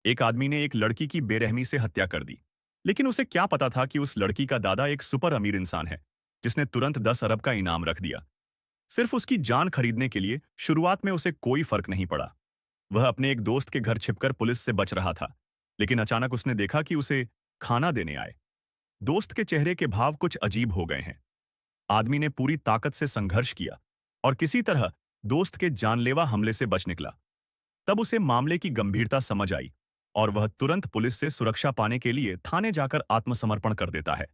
एक आदमी ने एक लड़की की बेरहमी से हत्या कर दी, लेकिन उसे क्या पता था कि उस लड़की का दादा एक सुपर अमीर इंसान है, जिसने तुरंत 10 अरब का इनाम रख दिया। सिर्फ उसकी जान खरीदने के लिए शुरुआत में उसे कोई फर्क नहीं पड़ा। वह अपने एक दोस्त के घर छिपकर पुलिस से बच रहा था, लेकिन अचानक उसने देखा कि उसे खाना देने आए दोस्त के चेहरे के भाव कुछ अजीब हो गए हैं। आदमी ने पूरी ताकत से संघर्ष किया और किसी तरह दोस्त के जानलेवा हमले से बच निकला। तब उसे मामले की गंभीरता समझ आई और वह तुरंत पुलिस से सुरक्षा पाने के लिए थाने जाकर आत्मसमर्पण कर देता है।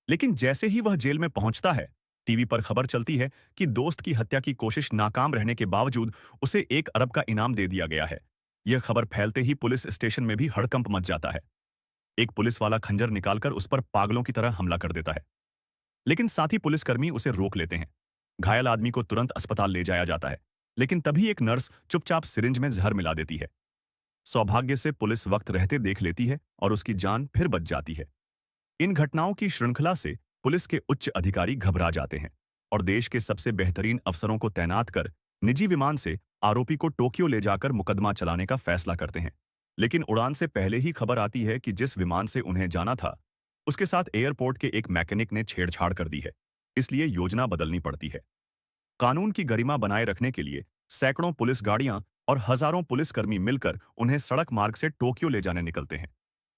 लेकिन जैसे ही वह जेल में पहुंचता है, टीवी पर खबर चलती है कि दोस्त की हत्या की कोशिश नाकाम रहने के बावजूद उसे 1 अरब का इनाम दे दिया गया है। यह खबर फैलते ही पुलिस स्टेशन में भी हड़कंप मच जाता है। एक पुलिस वाला खंजर निकालकर उस पर पागलों की तरह हमला कर देता है, लेकिन साथ ही पुलिसकर्मी उसे रोक लेते हैं। घायल आदमी को तुरंत अस्पताल ले जाया जाता है, लेकिन तभी एक नर्स चुपचाप सिरिंज में जहर मिला देती है। सौभाग्य से पुलिस वक्त रहते देख लेती है और उसकी जान फिर बच जाती है। इन घटनाओं की श्रृंखला से पुलिस के उच्च अधिकारी घबरा जाते हैं और देश के सबसे बेहतरीन अफसरों को तैनात कर निजी विमान से आरोपी को टोक्यो ले जाकर मुकदमा चलाने का फैसला करते हैं। लेकिन उड़ान से पहले ही खबर आती है कि जिस विमान से उन्हें जाना था, उसके साथ एयरपोर्ट के एक मैकेनिक ने छेड़छाड़ कर दी है, इसलिए योजना बदलनी पड़ती है। कानून की गरिमा बनाए रखने के लिए सैकड़ों पुलिस गाड़ियां और हजारों पुलिसकर्मी मिलकर उन्हें सड़क मार्ग से टोक्यो ले जाने निकलते हैं।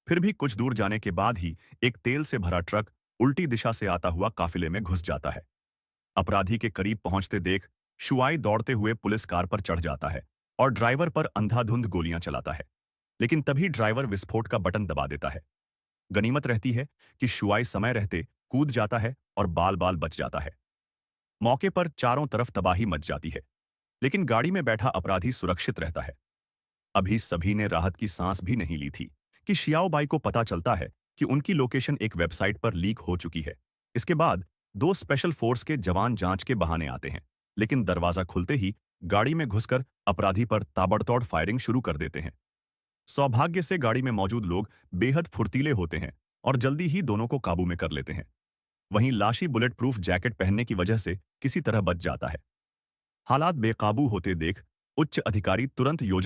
फिर भी कुछ दूर जाने के बाद ही एक तेल से भरा ट्रक उल्टी दिशा से आता हुआ काफिले में घुस जाता है। अपराधी के करीब पहुंचते देख शुआई दौड़ते हुए पुलिस कार पर चढ़ जाता है और ड्राइवर पर अंधाधुंध गोलियां चलाता है। लेकिन तभी ड्राइवर विस्फोट का बटन दबा देता है। गनीमत रहती है कि शुआई समय रहते कूद जाता है और बाल बाल बच जाता है। मौके पर चारों तरफ तबाही मच जाती है, लेकिन गाड़ी में बैठा अपराधी सुरक्षित रहता है। अभी सभी ने राहत की सांस भी नहीं ली थी कि शियाओबाई को पता चलता है कि उनकी लोकेशन एक वेबसाइट पर लीक हो चुकी है। इसके बाद दो स्पेशल फोर्स के जवान जांच के बहाने आते हैं, लेकिन दरवाजा खुलते ही गाड़ी में घुसकर अपराधी पर ताबड़तोड़ फायरिंग शुरू कर देते हैं। सौभाग्य से गाड़ी में मौजूद लोग बेहद फुर्तीले होते हैं और जल्दी ही दोनों को काबू में कर लेते हैं। वहीं लाशी बुलेट प्रूफ जैकेट पहनने की वजह से किसी तरह बच जाता है। हालात बेकाबू होते देख उच्च अधिकारी तुरंत योजना